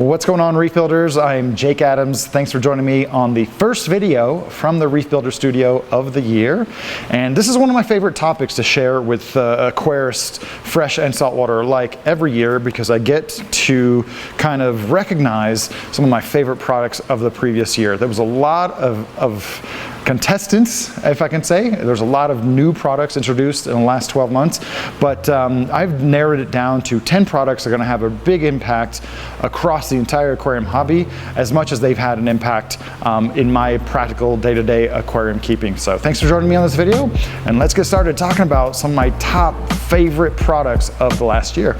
What's going on, Reef Builders? I'm Jake Adams. Thanks for joining me on the first video from the Reef Builder Studio of the year. And this is one of my favorite topics to share with aquarists, fresh and saltwater alike, every year, because I get to kind of recognize some of my favorite products of the previous year. There was a lot of contestants, if I can say. There's a lot of new products introduced in the last 12 months, but I've narrowed it down to 10 products that are going to have a big impact across the entire aquarium hobby, as much as they've had an impact in my practical day-to-day aquarium keeping. So thanks for joining me on this video, and let's get started talking about some of my top favorite products of the last year.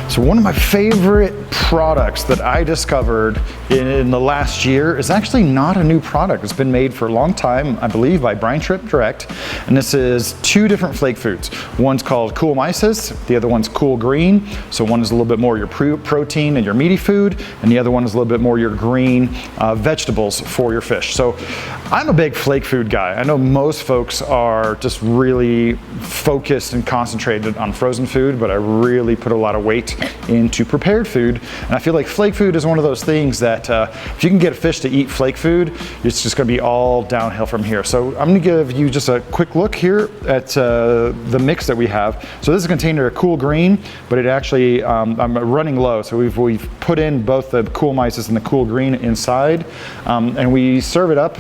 So one of my favorite products that I discovered in the last year is actually not a new product. It's been made for a long time, I believe, by Brine Trip Direct. And this is two different flake foods. One's called Cool Mysis, the other one's Cool Green. So one is a little bit more your protein and your meaty food, and the other one is a little bit more your green vegetables for your fish. So I'm a big flake food guy. I know most folks are just really focused and concentrated on frozen food, but I really put a lot of weight into prepared food. And I feel like flake food is one of those things that if you can get a fish to eat flake food, it's just going to be all downhill from here. So I'm going to give you just a quick look here at the mix that we have. So this is a container of Cool Green, but it actually, I'm running low. So we've put in both the Cool Mysis and the Cool Green inside, and we serve it up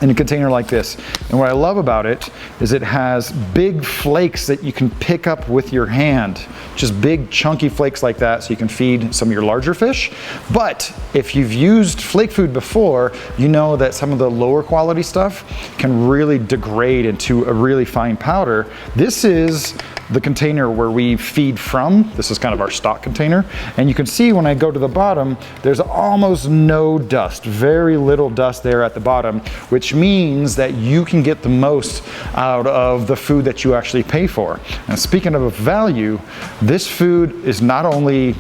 in a container like this. And what I love about it is it has big flakes that you can pick up with your hand. Just big chunky flakes like that, so you can feed some of your larger fish. But if you've used flake food before, you know that some of the lower quality stuff can really degrade into a really fine powder. This is the container where we feed from. This is kind of our stock container. And you can see when I go to the bottom, there's almost no dust, very little dust there at the bottom, which means that you can get the most out of the food that you actually pay for. And speaking of value, this food is not only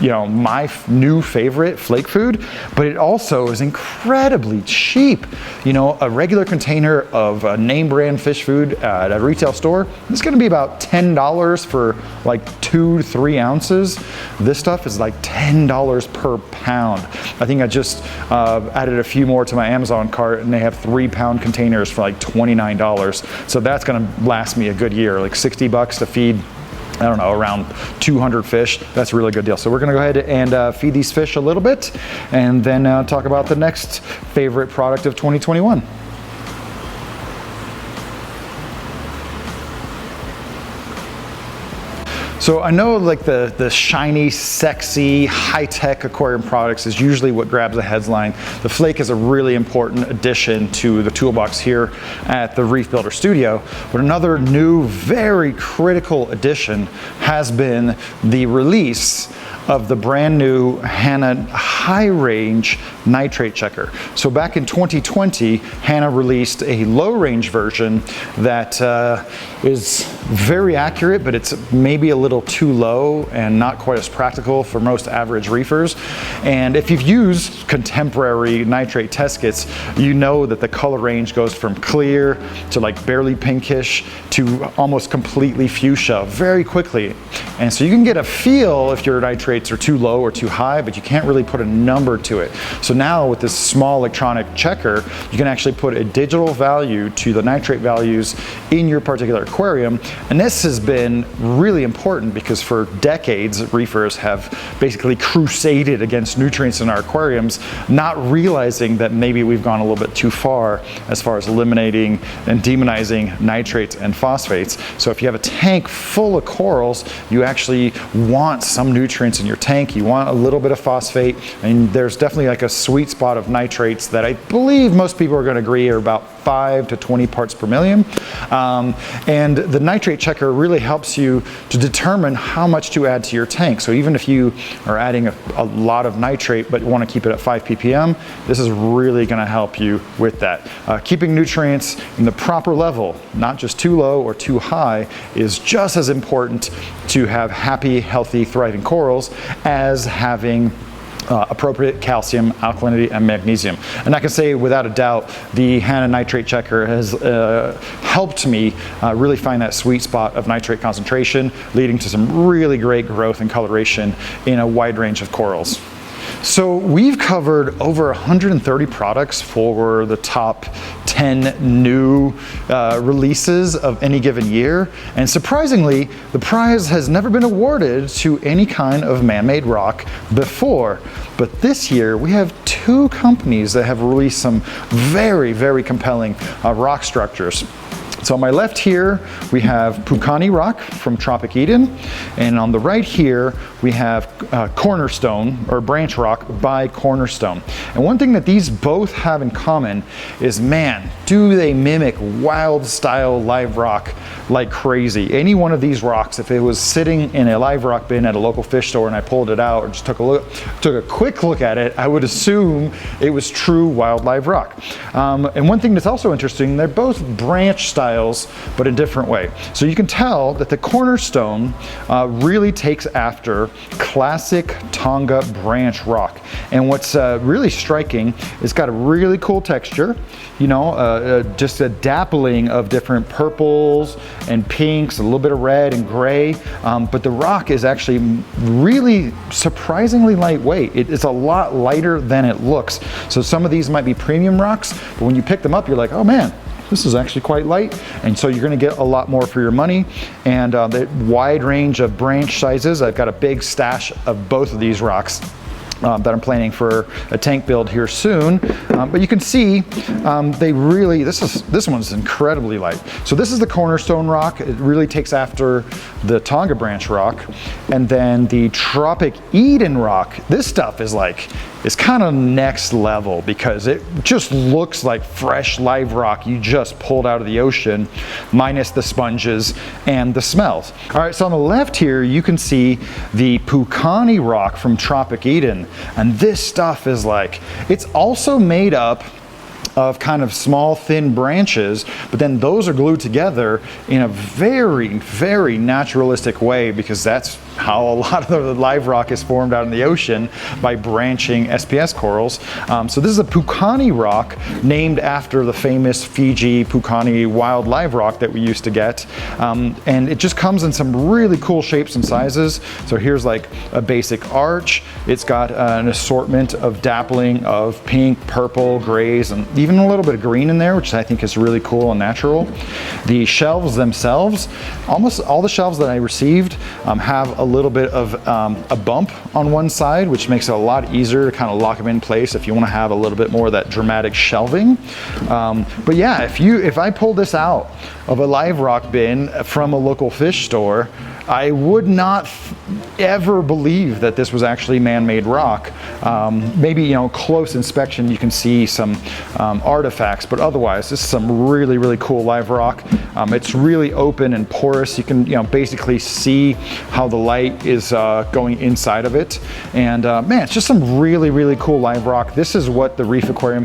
my new favorite flake food, but it also is incredibly cheap. A regular container of name brand fish food at a retail store, it's gonna be about $10 for like 2 to 3 ounces. This stuff is like $10 per pound. I think I just added a few more to my Amazon cart, and they have 3-pound containers for like $29. So that's gonna last me a good year, like $60 to feed, I don't know, around 200 fish. That's a really good deal. So we're gonna go ahead and feed these fish a little bit, and then talk about the next favorite product of 2021. So I know like the shiny, sexy, high-tech aquarium products is usually what grabs the headline. The flake is a really important addition to the toolbox here at the Reef Builder Studio. But another new, very critical addition has been the release of the brand new Hanna high range nitrate checker. So back in 2020, Hanna released a low range version that is very accurate, but it's maybe a little too low and not quite as practical for most average reefers. And if you've used contemporary nitrate test kits, you know that the color range goes from clear to like barely pinkish to almost completely fuchsia very quickly. And so you can get a feel if your nitrates are too low or too high, but you can't really put a number to it. So now with this small electronic checker, you can actually put a digital value to the nitrate values in your particular aquarium. And this has been really important because for decades, reefers have basically crusaded against nutrients in our aquariums, not realizing that maybe we've gone a little bit too far as eliminating and demonizing nitrates and phosphates. So if you have a tank full of corals, you actually want some nutrients in your tank. You want a little bit of phosphate, and there's definitely like a sweet spot of nitrates that I believe most people are going to agree are about 5 to 20 parts per million. And the nitrate checker really helps you to determine how much to add to your tank. So even if you are adding a lot of nitrate but want to keep it at 5 ppm, this is really going to help you with that. Keeping nutrients in the proper level, not just too low or too high, is just as important to have happy, healthy, thriving corals as having appropriate calcium, alkalinity, and magnesium. And I can say without a doubt, the Hanna Nitrate Checker has helped me really find that sweet spot of nitrate concentration, leading to some really great growth and coloration in a wide range of corals. So we've covered over 130 products for the top 10 new releases of any given year. And surprisingly, the prize has never been awarded to any kind of man-made rock before. But this year, we have 2 companies that have released some very, very compelling rock structures. So on my left here, we have Pucani rock from Tropic Eden. And on the right here, we have Cornerstone, or branch rock by Cornerstone. And one thing that these both have in common is, man, do they mimic wild style live rock like crazy. Any one of these rocks, if it was sitting in a live rock bin at a local fish store and I pulled it out or just took a quick look at it, I would assume it was true wild live rock. And one thing that's also interesting, they're both branch styles, but a different way. So you can tell that the Cornerstone really takes after classic Tonga branch rock. And what's really striking, it's got a really cool texture, you know, just a dappling of different purples and pinks, a little bit of red and gray, but the rock is actually really surprisingly lightweight. It's a lot lighter than it looks. So some of these might be premium rocks, but when you pick them up, you're like, oh man, this is actually quite light, and so you're going to get a lot more for your money. And the wide range of branch sizes, I've got a big stash of both of these rocks that I'm planning for a tank build here soon. But you can see they really, this one's incredibly light. So this is the Cornerstone rock. It really takes after the Tonga branch rock. And then the Tropic Eden rock, this stuff is like, it's kind of next level because it just looks like fresh live rock you just pulled out of the ocean, minus the sponges and the smells. All right, so on the left here, you can see the Pucani rock from Tropic Eden. And this stuff is like, it's also made up of kind of small, thin branches, but then those are glued together in a very, very naturalistic way, because that's how a lot of the live rock is formed out in the ocean, by branching SPS corals. So this is a Pucani rock named after the famous Fiji Pucani wild live rock that we used to get. And it just comes in some really cool shapes and sizes. So here's like a basic arch. It's got an assortment of dappling of pink, purple, grays, and even a little bit of green in there, which I think is really cool and natural. The shelves themselves, almost all the shelves that I received have a little bit of a bump on one side, which makes it a lot easier to kind of lock them in place if you want to have a little bit more of that dramatic shelving. But yeah, if I pull this out of a live rock bin from a local fish store, I would not ever believe that this was actually man-made rock. Maybe, you know, close inspection you can see some artifacts, but otherwise this is some really, really cool live rock. It's really open and porous. You can, you know, basically see how the light is going inside of it. And man, it's just some really, really cool live rock. This is what the Reef Aquarium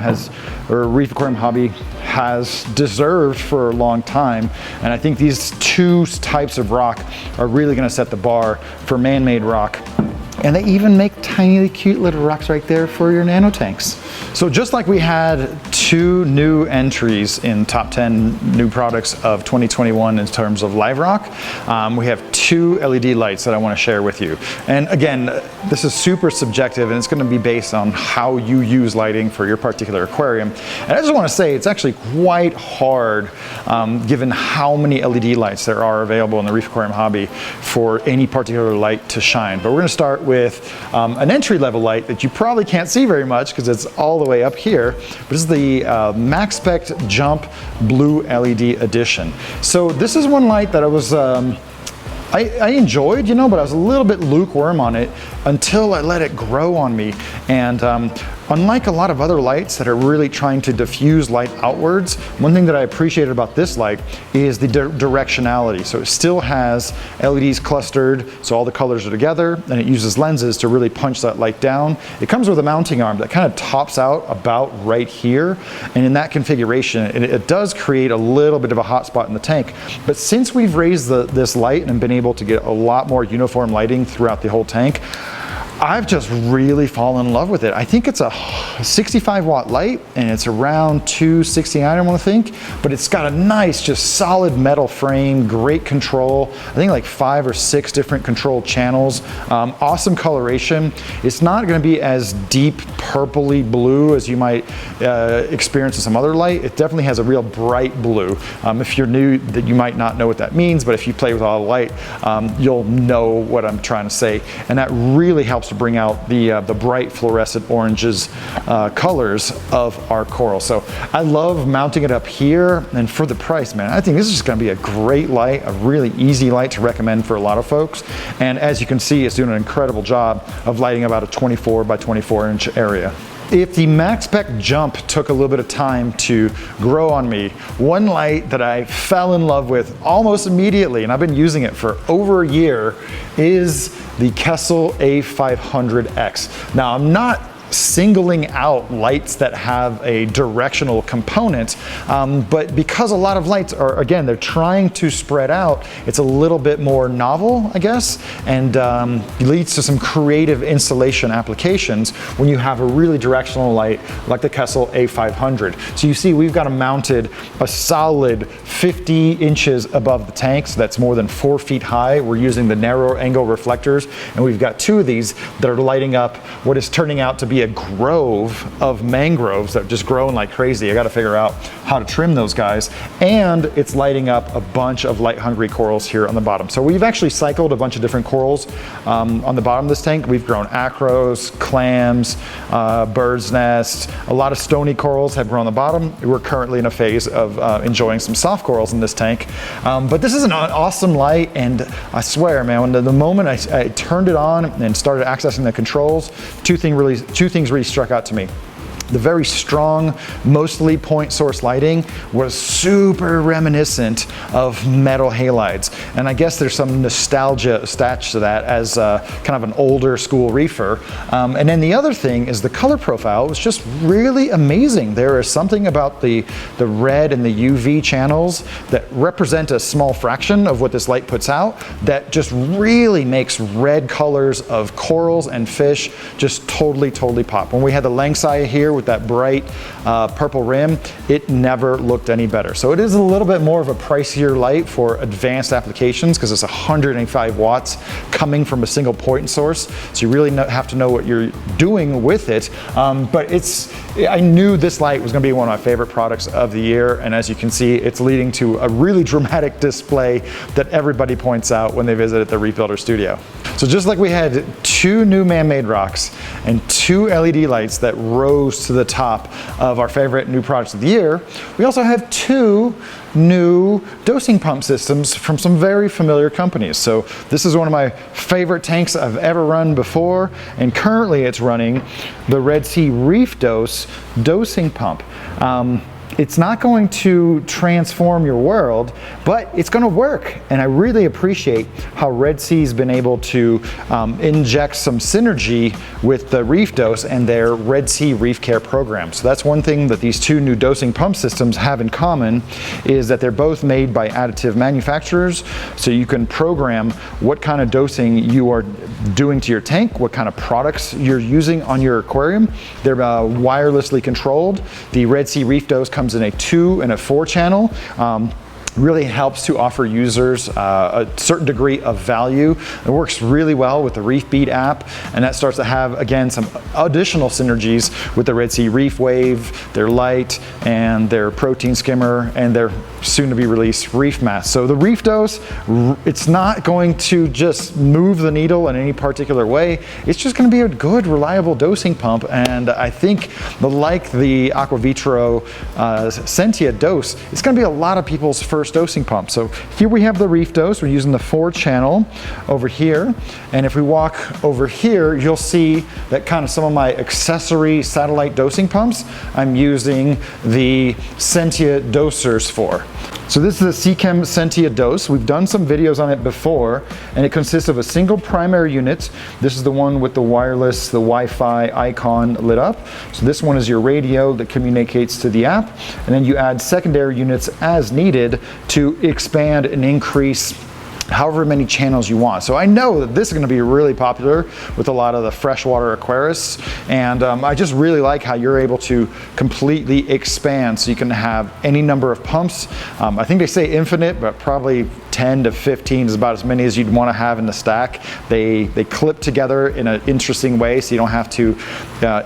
Reef Aquarium hobby has deserved for a long time. And I think these 2 types of rock are really going to set the bar for man-made rock. And they even make tiny, cute little rocks right there for your nano tanks. So just like we had 2 new entries in top 10 new products of 2021 in terms of live rock, we have 2 LED lights that I want to share with you. And again, this is super subjective, and it's going to be based on how you use lighting for your particular aquarium. And I just want to say it's actually quite hard, given how many LED lights there are available in the Reef Aquarium hobby, for any particular light to shine. But we're going to start with an entry-level light that you probably can't see very much because it's all the way up here. But this is the Max Spect Jump Blue LED Edition. So this is one light that I was I enjoyed, you know, but I was a little bit lukewarm on it until I let it grow on me. And unlike a lot of other lights that are really trying to diffuse light outwards, one thing that I appreciated about this light is the directionality. So it still has LEDs clustered, so all the colors are together, and it uses lenses to really punch that light down. It comes with a mounting arm that kind of tops out about right here, and in that configuration, it does create a little bit of a hot spot in the tank. But since we've raised this light and been able to get a lot more uniform lighting throughout the whole tank, I've just really fallen in love with it. I think it's a 65 watt light and it's around 269, I want to think, but it's got a nice, just solid metal frame, great control. I think like 5 or 6 different control channels, awesome coloration. It's not going to be as deep purpley blue as you might experience in some other light. It definitely has a real bright blue. If you're new, that you might not know what that means, but if you play with all the light, you'll know what I'm trying to say. And that really helps to bring out the bright fluorescent oranges colors of our coral. So I love mounting it up here, and for the price, man, I think this is just gonna be a great light, a really easy light to recommend for a lot of folks. And as you can see, it's doing an incredible job of lighting about a 24 by 24 inch area. If the Max Spec Jump took a little bit of time to grow on me, one light that I fell in love with almost immediately, and I've been using it for over a year, is the Kessel A500X. Now, I'm not singling out lights that have a directional component, but because a lot of lights are, again, they're trying to spread out, it's a little bit more novel, I guess, and leads to some creative installation applications when you have a really directional light like the Kessel A500. So you see we've got them mounted a solid 50 inches above the tank, so that's more than 4 feet high. We're using the narrow angle reflectors, and we've got 2 of these that are lighting up what is turning out to be a grove of mangroves that are just growing like crazy. I got to figure out how to trim those guys, and it's lighting up a bunch of light hungry corals here on the bottom. So we've actually cycled a bunch of different corals on the bottom of this tank. We've grown acros, clams, bird's nests, a lot of stony corals have grown on the bottom. We're currently in a phase of enjoying some soft corals in this tank, but this is an awesome light, and I swear, man, when the moment I turned it on and started accessing the controls, two things really struck out to me. The very strong, mostly point source lighting was super reminiscent of metal halides. And I guess there's some nostalgia attached to that as kind of an older school reefer. And then the other thing is the color profile was just really amazing. There is something about the red and the UV channels that represent a small fraction of what this light puts out that just really makes red colors of corals and fish just totally pop. When we had the Langsai here with that bright purple rim, it never looked any better. So it is a little bit more of a pricier light for advanced applications because it's 105 watts coming from a single point source. So you really have to know what you're doing with it. But I knew this light was going to be one of my favorite products of the year. And as you can see, it's leading to a really dramatic display that everybody points out when they visit at the Reef Builder studio. So just like we had 2 new man-made rocks and 2 LED lights that rose to the top of our favorite new products of the year, we also have 2 new dosing pump systems from some very familiar companies. So this is one of my favorite tanks I've ever run before, and currently it's running the Red Sea Reef Dose dosing pump. It's not going to transform your world, but it's going to work. And I really appreciate how Red Sea's been able to inject some synergy with the Reef Dose and their Red Sea Reef Care program. So that's one thing that these 2 new dosing pump systems have in common, is that they're both made by additive manufacturers. So you can program what kind of dosing you are doing to your tank, what kind of products you're using on your aquarium. They're wirelessly controlled. The Red Sea Reef Dose comes in a 2 and a 4 channel. Really helps to offer users a certain degree of value. It works really well with the Reef Beat app, and that starts to have, again, some additional synergies with the Red Sea Reef Wave, their light, and their protein skimmer, and their soon-to-be released Reef Mask. So the Reef Dose, it's not going to just move the needle in any particular way. It's just going to be a good, reliable dosing pump, and I think, like the Aquavitro Sentia Dose, it's going to be a lot of people's first first dosing pump. So here we have the Reef Dose. We're using the 4-channel over here. And if we walk over here, you'll see that kind of some of my accessory satellite dosing pumps I'm using the Sentia dosers for. So this is the Seachem Sentia Dose. We've done some videos on it before, and it consists of a single primary unit. This is the one with the wireless, the Wi-Fi icon lit up. So this one is your radio that communicates to the app, and then you add secondary units as needed to expand and increase however many channels you want. So I know that this is gonna be really popular with a lot of the freshwater aquarists, and I just really like how you're able to completely expand so you can have any number of pumps. I think they say infinite, but probably 10 to 15 is about as many as you'd wanna have in the stack. They clip together in an interesting way so you don't have to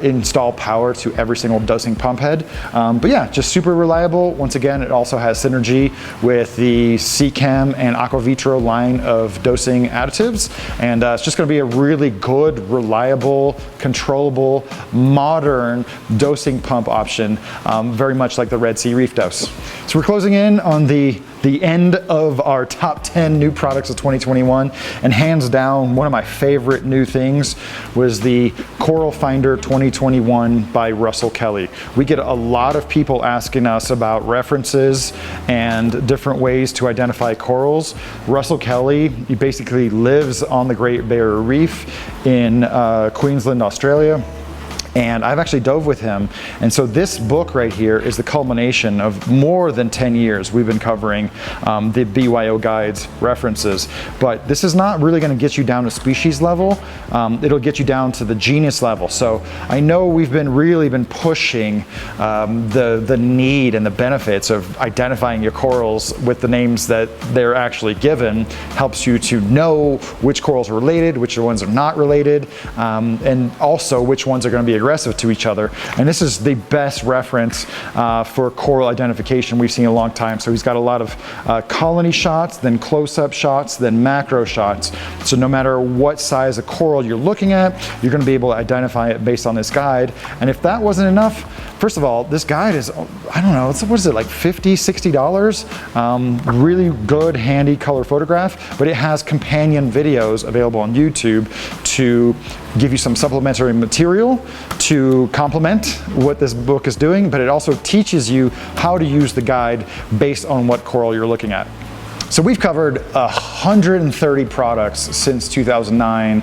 install power to every single dosing pump head. But yeah, just super reliable. Once again, it also has synergy with the Seachem and Aquavitro line of dosing additives, and it's just going to be a really good, reliable, controllable, modern dosing pump option, very much like the Red Sea Reef Dose. So we're closing in on the end of our top 10 new products of 2021, and hands down, one of my favorite new things was the Coral Finder 2021 by Russell Kelly. We get a lot of people asking us about references and different ways to identify corals. Russell Kelly, he basically lives on the Great Barrier Reef in Queensland, Australia. And I've actually dove with him. And so this book right here is the culmination of more than 10 years we've been covering the BYO guides references. But this is not really gonna get you down to species level. It'll get you down to the genus level. So I know we've really been pushing the need and the benefits of identifying your corals with the names that they're actually given. Helps you to know which corals are related, which ones are not related, and also which ones are gonna be aggressive to each other. And this is the best reference for coral identification we've seen in a long time. So he's got a lot of colony shots, then close-up shots, then macro shots. So no matter what size of coral you're looking at, you're going to be able to identify it based on this guide. And if that wasn't enough, first of all, this guide is, I don't know, what is it, like $50, $60? Really good, handy color photograph, but it has companion videos available on YouTube to give you some supplementary material to complement what this book is doing, but it also teaches you how to use the guide based on what coral you're looking at. So we've covered 130 products since 2009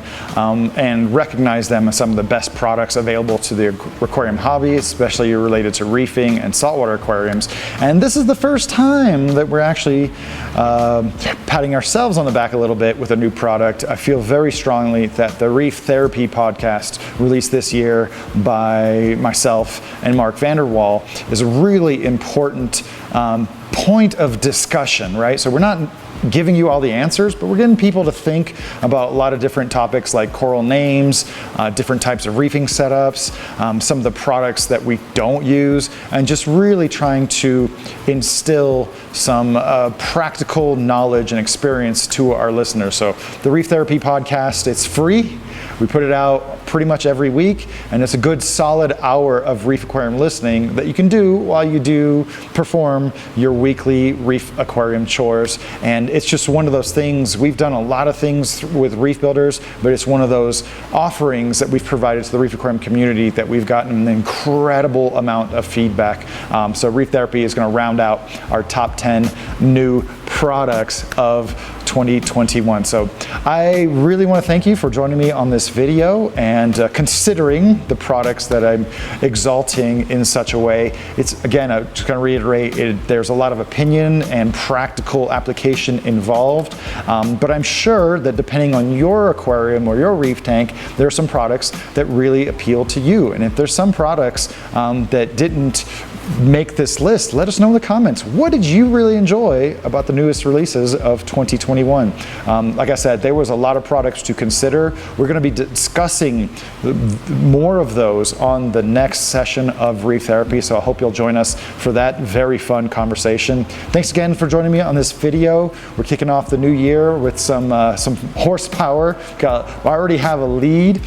and recognize them as some of the best products available to the aquarium hobby, especially related to reefing and saltwater aquariums. And this is the first time that we're actually patting ourselves on the back a little bit with a new product. I feel very strongly that the Reef Therapy podcast released this year by myself and Mark Vanderwall is a really important point of discussion, right? So we're not giving you all the answers, but we're getting people to think about a lot of different topics like coral names, different types of reefing setups, some of the products that we don't use, and just really trying to instill some practical knowledge and experience to our listeners. So the Reef Therapy podcast, it's free. We put it out pretty much every week, and it's a good solid hour of reef aquarium listening that you can do while you do perform your weekly reef aquarium chores. And it's just one of those things. We've done a lot of things with reef builders, but it's one of those offerings that we've provided to the reef aquarium community that we've gotten an incredible amount of feedback. So Reef Therapy is going to round out our top 10 new products of 2021. So I really want to thank you for joining me on this video and considering the products that I'm exalting in such a way. It's, again, I'm just going to reiterate, there's a lot of opinion and practical application involved, but I'm sure that depending on your aquarium or your reef tank, there are some products that really appeal to you. And if there's some products that didn't make this list, let us know in the comments. What did you really enjoy about the newest releases of 2021? Like I said, there was a lot of products to consider. We're going to be discussing more of those on the next session of Reef Therapy, so I hope you'll join us for that very fun conversation. Thanks again for joining me on this video. We're kicking off the new year with some horsepower. I already have a lead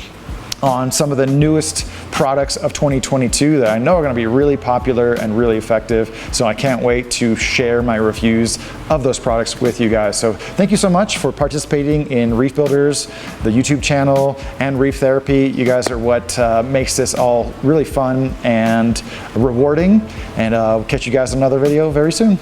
on some of the newest products of 2022 that I know are going to be really popular and really effective. So I can't wait to share my reviews of those products with you guys. So thank you so much for participating in Reef Builders, the YouTube channel, and Reef Therapy. You guys are what makes this all really fun and rewarding. And I'll catch you guys in another video very soon.